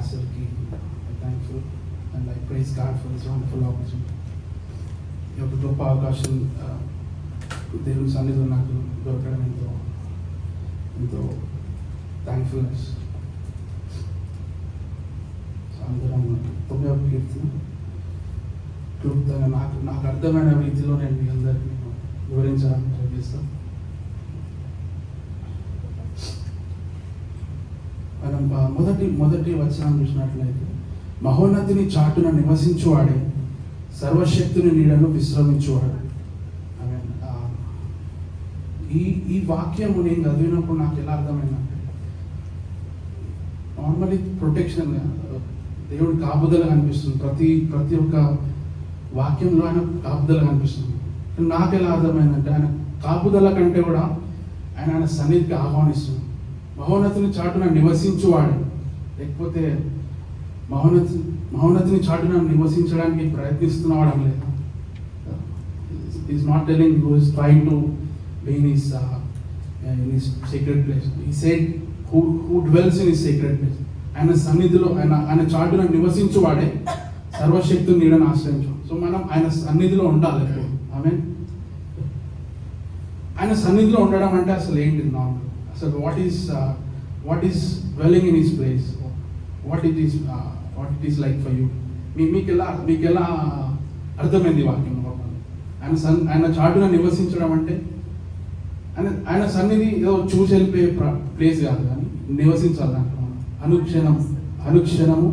pastorకి thankful and I praise God for this wonderful opportunity. ఈ యొక్క గొప్ప అవకాశం దేవుని సన్నిధిలో నాకు దొరకడం ఎంతో థ్యాంక్ఫుల్నెస్. అందరం 9వ కీర్తన క్లుప్తంగా నాకు అర్థమైన రీతిలో నేను మీ అందరికీ వివరించాలని ట్రై చేస్తాను. మనం మొదటి వచనం చూసినట్లయితే, మహోన్నతిని చాటున నివసించువాడే సర్వశక్తుని నీడను విశ్రమించువాడు. ఈ వాక్యము నేను చదివినప్పుడు నాకు ఎలా అర్థమైందంటే, నార్మల్లీ ప్రొటెక్షన్, దేవుడు కాపుదల కనిపిస్తుంది. ప్రతి ఒక్క వాక్యంలో ఆయన కాపుదల కనిపిస్తుంది. నాకు ఎలా అర్థమైందంటే, ఆయన కాపుదల కంటే కూడా ఆయన సన్నిధికి ఆహ్వానిస్తుంది. మహోన్నతిని చాటున నివసించువాడు, లేకపోతే మహోన్నతిని చాటున నివసించడానికి ప్రయత్నిస్తున్నవాడు అని లేదు. Is not telling who is trying to be in his sacred place. He said who dwells in his sacred place. ఆయన సన్నిధిలో ఆయన చాటున నివసించువాడే సర్వశక్తుని నీడను ఆశ్రయించు. సో మనం ఆయన సన్నిధిలో ఉండాలి. ఆమెన్. ఆయన సన్నిధిలో ఉండడం అంటే అసలు ఏంటి? నార్మల్ అసలు what is dwelling in his place, what it is like for you. మీకు ఎలా అర్థమైంది వాక్యం? ఆయన చాటున నివసించడం అంటే ఆయన సన్నిధి ఏదో చూసి వెళ్ళిపోయే ప్లేస్ కాదు, కానీ నివసించాలి. అనుక్షణము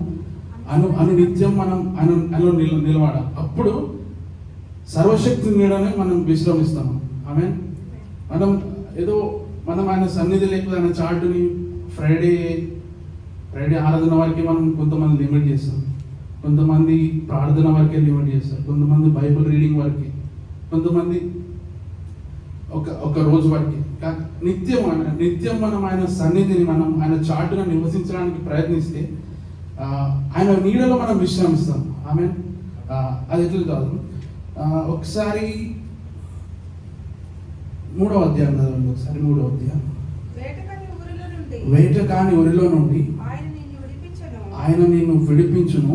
అనునిత్యం మనం అను నిలబడాలి. అప్పుడు సర్వశక్తి నీడనే మనం విశ్రమిస్తాము. ఆమెన్. మనం ఆయన సన్నిధి లేకపోతే ఆయన చాటుని ఫ్రైడే ఆరాధన వరకే మనం కొంతమంది లిమిట్ చేస్తాం, కొంతమంది ప్రార్థన వరకే లిమిట్ చేస్తారు, కొంతమంది బైబిల్ రీడింగ్ వరకే, కొంతమంది ఒక రోజు వరకు. నిత్యం మనం ఆయన సన్నిధిని ఆయన చాటున నివసించడానికి ప్రయత్నిస్తే ఆయన నీడలో మనం విశ్రమిస్తాం. ఆమెన్. అది ఎట్లా కాదు. ఒకసారి 3వ అధ్యాయం చదవండి. ఒకసారి 3వ అధ్యాయం. వేటకాని ఊరిలో నుండి ఆయన నిన్ను విడిపించును,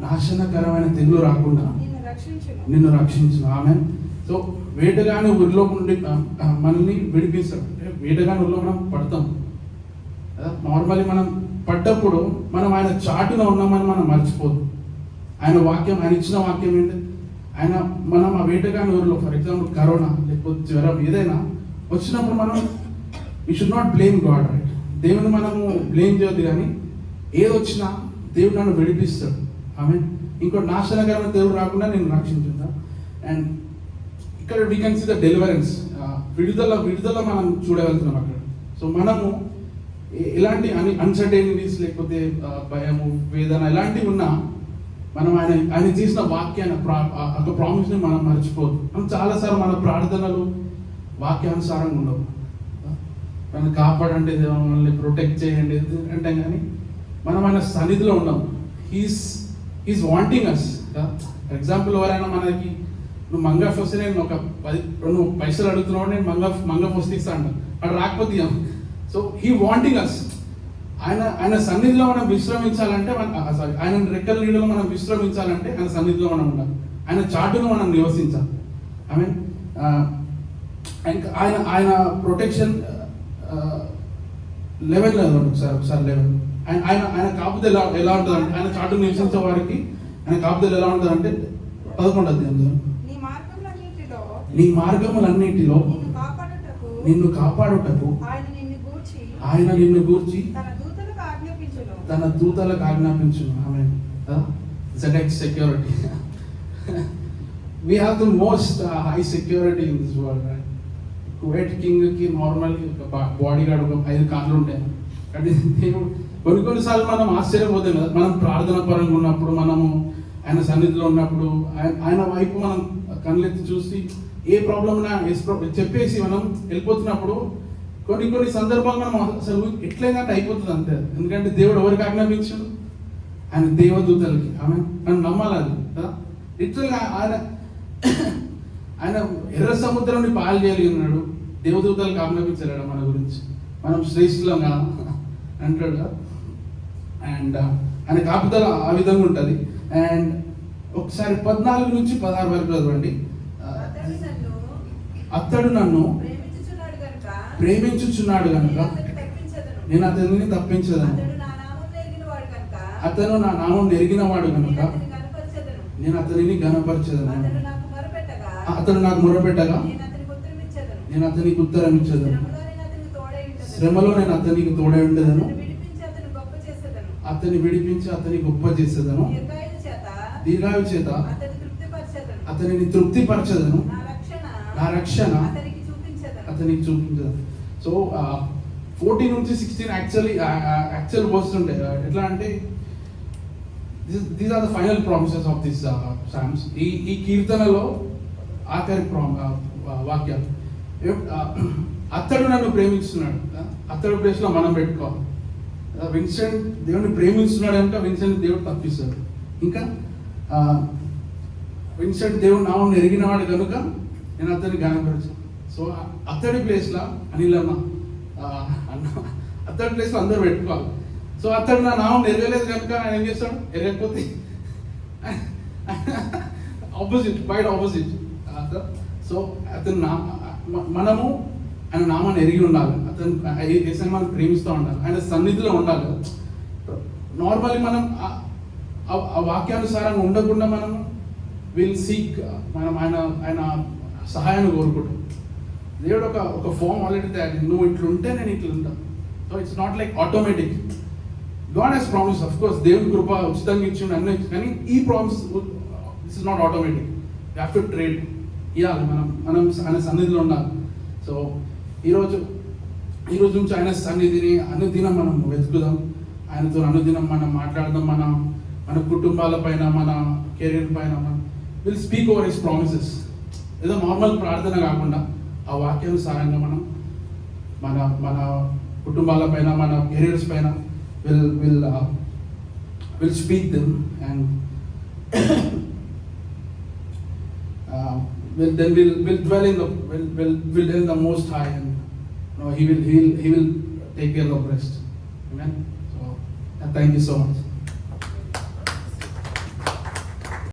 నాశనకరమైన తెగులు రాకుండా నిన్ను రక్షించును. ఆమెన్. సో వేటగాని ఊరిలో నుండి మనల్ని విడిపిస్తాడు. వేటగాని ఊరిలో మనం పడతాం. నార్మల్లీ మనం పడ్డప్పుడు మనం ఆయన చాటున ఉన్నామని మనం మర్చిపోదు. ఆయన ఇచ్చిన వాక్యం ఏంటి? మనం ఆ వేటగాని ఊరిలో, ఫర్ ఎగ్జాంపుల్ కరోనా లేకపోతే జ్వరం ఏదైనా వచ్చినప్పుడు మనం we should not blame God, right? దేవుని మనము బ్లేమ్ చేయొద్దు. కానీ ఏది వచ్చినా దేవుడు నన్ను విడిపిస్తాడు. ఆమె ఇంకో నాశనకరమైన దేవుడు రాకుండా నేను రక్షించుతా. అండ్ ఇక్కడ we can see the deliverance, విడుదల మనం చూడగలుగుతున్నాం అక్కడ. సో మనము ఎలాంటి అన్సర్టైనిటీస్ లేకపోతే భయము, వేదన ఇలాంటివి ఉన్నా మనం ఆయన చేసిన వాక్యాన్ని ఒక ప్రామిస్ని మనం మర్చిపోదు. మనం చాలాసార్లు మన ప్రార్థనలు వాక్యానుసారంగా ఉండవు. మనం కాపాడండి, మనల్ని ప్రొటెక్ట్ చేయండి అంటే, కానీ మనం ఆయన సన్నిధిలో ఉండము. He's wanting us. For example, ఎవరైనా మనకి నువ్వు మంగఫ్ వస్తే నేను నువ్వు పైసలు అడుగుతున్నావు, నేను మంగఫ్ వస్తే ఇస్తా అంట, అక్కడ రాకపోతే. సో హీ వాంటింగ్ అస్. ఆయన సన్నిధిలో మనం విశ్రమించాలంటే ఆయన రెక్కల నీడలో మనం విశ్రమించాలంటే ఆయన సన్నిధిలో మనం ఉండాలి, ఆయన చాటును మనం నివసించాలి. ఐ మీన్ ఆయన ప్రొటెక్షన్ లెవెల్ ఒకసారి లెవెల్. ఆయన కాపుదల ఎలా ఉంటుంది అంటే, ఆయన చాటును నివసించే వారికి ఆయన కాపుదల ఎలా ఉంటుంది అంటే 11వ అధ్యాయం, నీ మార్గములన్నిటిలో నిన్ను కాపాడుటకు ఆయన నిన్ను గూర్చి తన దూతలకు ఆజ్ఞాపించును. ఆమె security. We have the most high security in this world, right? Kuwait కింగ్కి నార్మల్లీ ఒక బాడీ గార్డ్, ఒక 5 కార్లు ఉంటాయి. కానీ కొన్నిసార్లు మనం ఆశ్చర్యపోతాం కదా, మనం ప్రార్థన పరంగా ఉన్నప్పుడు, మనము ఆయన సన్నిధిలో ఉన్నప్పుడు ఆయన వైపు మనం కళ్ళెత్తి చూసి ఏ ప్రాబ్లం చెప్పేసి మనం వెళ్ళిపోతున్నప్పుడు కొన్ని సందర్భాలు మనం అసలు ఎట్లయినా అయిపోతుంది అంతే. ఎందుకంటే దేవుడు ఎవరికి ఆజ్ఞాపించాడు? ఆయన దేవదూతలకి. ఆమె నన్ను నమ్మాలి. అది లిటరల్గా ఆయన ఎర్ర సముద్రాన్ని పాలు చేయగలిగినాడు. దేవదూతలకు ఆజ్ఞాపించాడు మన గురించి. మనం శ్రేష్ఠులంగా అంటాడు. అండ్ ఆయన కాపుదల ఆ విధంగా ఉంటుంది. అండ్ ఒకసారి 14 నుంచి 16 వరకు చదవండి. అతడు నన్ను ప్రేమించుచున్నాడు కనుక నేను అతనిని తప్పించదను. అతను నా నామం ఎరిగిన వాడు కనుక నేను అతనిని ఘనపరచదను. అతడు నాకు మొరపెట్టగా నేను అతనికి ఉత్తరం ఇచ్చేదను. శ్రమలో నేను అతనికి తోడై ఉండేదను. అతన్ని విడిపించి అతని గొప్ప చేసేదను. దీర్ఘాయు చేత అతనిని తృప్తిపరచదను. నా రక్షణ అతనికి చూపించదను. సో 14 నుంచి 16 యాక్చువల్ వర్స్ ఉంటాయి. ఎట్లా అంటే these are the final promises of this psalms. ఈ కీర్తనలో ఆఖరి వాక్యాలు. అతడు నన్ను ప్రేమిస్తున్నాడు. అతడు ప్లేస్లో మనం పెట్టుకోవాలి. విన్సెంట్ దేవుడిని ప్రేమిస్తున్నాడు కనుక విన్సెంట్ దేవుడు తప్పిస్తాడు. ఇంకా విన్సెంట్ దేవుడు నామం ఎరిగినవాడు కనుక నేను అతన్ని గానపరిచాను. సో అతడి ప్లేస్లో అనిల్ అన్న అతడి ప్లేస్లో అందరూ పెట్టుకోవాలి. సో అతడు నా నామం ఎరగలేదు కనుక ఆయన ఏం చేస్తాడు? ఎరగకపోతే ఆపోజిట్, క్వైట్ ఆపోజిట్. సో అతను మనము ఆయన నామాన్ని ఎరిగి ఉండాలి. అతను ఏసైనా మనం ప్రేమిస్తూ ఉండాలి. ఆయన సన్నిధిలో ఉండాలి. నార్మల్లీ మనం ఆ వాక్యానుసారంగా ఉండకుండా మనం విల్ సీక్, మనం ఆయన సహాయాన్ని కోరుకుంటాం. దేవుడు ఒక ఫామ్ ఆల్రెడీ తయారు, నువ్వు ఇట్లుంటే నేను ఇట్లా ఉంటాను. So it's not like automatic. God has promise, of course దేవుని కృప ఉచితంగా ఇచ్చిండు అన్నీ, కానీ ఈ promise this is not automatic. You have to trade ఇవ్వాలి. మనం ఆయన సన్నిధిలో ఉండాలి. సో ఈరోజు నుంచి ఆయన సన్నిధిని అనుదినం మనం వెతుకుదాం. ఆయనతో అనుదినం మనం మాట్లాడదాం. మన కుటుంబాల పైన, మన కెరీర్ పైన will speak over his promises. ఏదో నార్మల్ ప్రార్థన కాకుండా ఆ వాక్యానుసారంగా మనం మన కుటుంబాల పైన, మన కెరీర్స్ పైన will speak them. And then we'll dwell in the Most High, and He will take care of the rest. Amen. So thank you so much.